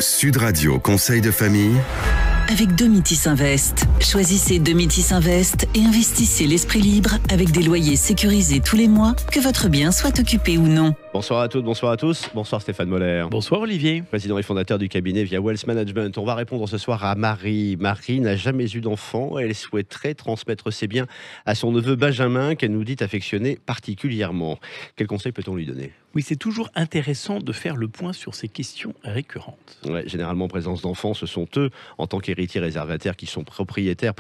Sud Radio Conseil de famille avec Domitis Invest. Choisissez Domitis Invest et investissez l'esprit libre avec des loyers sécurisés tous les mois, que votre bien soit occupé ou non. Bonsoir à toutes, bonsoir à tous. Bonsoir Stéphane Moller. Bonsoir Olivier. Président et fondateur du cabinet Via Wealth Management. On va répondre ce soir à Marie. Marie n'a jamais eu d'enfant. Elle souhaiterait transmettre ses biens à son neveu Benjamin, qu'elle nous dit affectionner particulièrement. Quel conseil peut-on lui donner ? Oui, c'est toujours intéressant de faire le point sur ces questions récurrentes. Ouais, généralement, en présence d'enfants, ce sont eux, en tant qu'héritiers réservataires, qui sont prioritaires,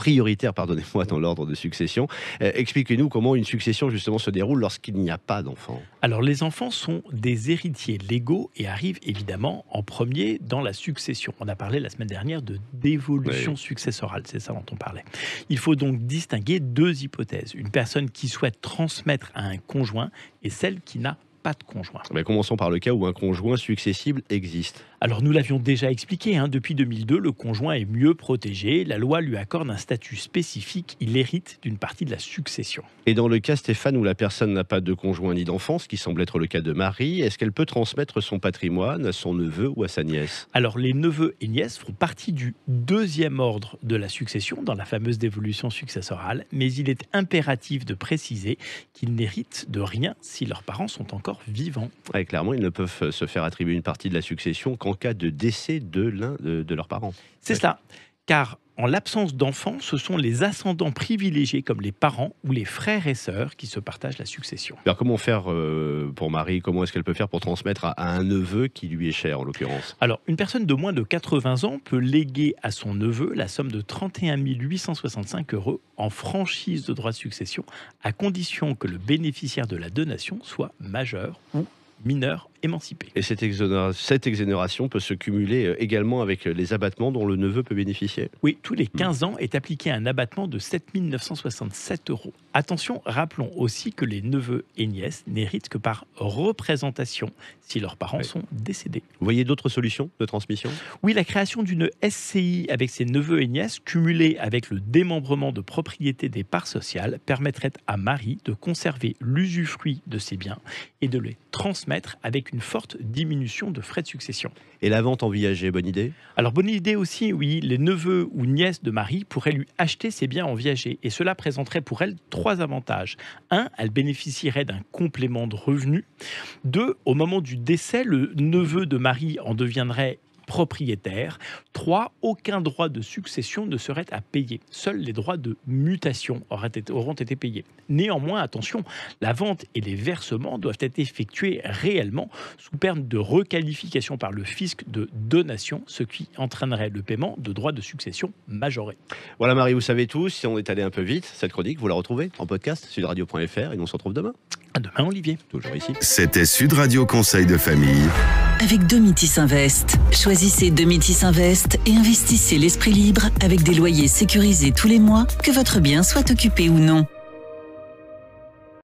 dans l'ordre de succession. Expliquez-nous comment une succession, justement, se déroule lorsqu'il n'y a pas d'enfants. Alors, les enfants sont des héritiers légaux et arrivent évidemment en premier dans la succession. On a parlé la semaine dernière de dévolution successorale, c'est ça dont on parlait. Il faut donc distinguer deux hypothèses. Une personne qui souhaite transmettre à un conjoint et celle qui n'a pas de conjoint. Mais commençons par le cas où un conjoint successible existe. Alors nous l'avions déjà expliqué, depuis 2002, le conjoint est mieux protégé. La loi lui accorde un statut spécifique, il hérite d'une partie de la succession. Et dans le cas, Stéphane, où la personne n'a pas de conjoint ni d'enfant, ce qui semble être le cas de Marie, est-ce qu'elle peut transmettre son patrimoine à son neveu ou à sa nièce ? Alors les neveux et nièces font partie du deuxième ordre de la succession, dans la fameuse dévolution successorale, mais il est impératif de préciser qu'ils n'héritent de rien si leurs parents sont encore vivants. Ouais, clairement, ils ne peuvent se faire attribuer une partie de la succession qu'en cas de décès de l'un de leurs parents. C'est cela, car en l'absence d'enfants, ce sont les ascendants privilégiés comme les parents ou les frères et sœurs qui se partagent la succession. Alors comment faire pour Marie ? Comment est-ce qu'elle peut faire pour transmettre à un neveu qui lui est cher en l'occurrence ? Alors, une personne de moins de 80 ans peut léguer à son neveu la somme de 31 865 € en franchise de droit de succession, à condition que le bénéficiaire de la donation soit majeur ou mineur émancipé. Et cette exonération peut se cumuler également avec les abattements dont le neveu peut bénéficier ? Oui, tous les 15 ans est appliqué un abattement de 7 967 €. Attention, rappelons aussi que les neveux et nièces n'héritent que par représentation si leurs parents sont décédés. Vous voyez d'autres solutions de transmission ? Oui, la création d'une SCI avec ses neveux et nièces, cumulée avec le démembrement de propriété des parts sociales, permettrait à Marie de conserver l'usufruit de ses biens et de les transmettre avec une forte diminution de frais de succession. Et la vente envisagée, bonne idée ? Alors bonne idée aussi, oui. Les neveux ou nièces de Marie pourraient lui acheter ses biens en viager et cela présenterait pour elle 3 avantages. 1, elle bénéficierait d'un complément de revenus. 2, au moment du décès, le neveu de Marie en deviendrait propriétaire. 3, aucun droit de succession ne serait à payer. Seuls les droits de mutation auront été payés. Néanmoins, attention, la vente et les versements doivent être effectués réellement sous peine de requalification par le fisc de donation, ce qui entraînerait le paiement de droits de succession majorés. Voilà Marie, vous savez tout. Si on est allé un peu vite, cette chronique, vous la retrouvez en podcast sudradio.fr et nous on se retrouve demain. À demain Olivier. Toujours ici. C'était Sud Radio Conseil de famille Avec Domitis Invest. Choisissez Domitis Invest et investissez l'esprit libre avec des loyers sécurisés tous les mois, que votre bien soit occupé ou non.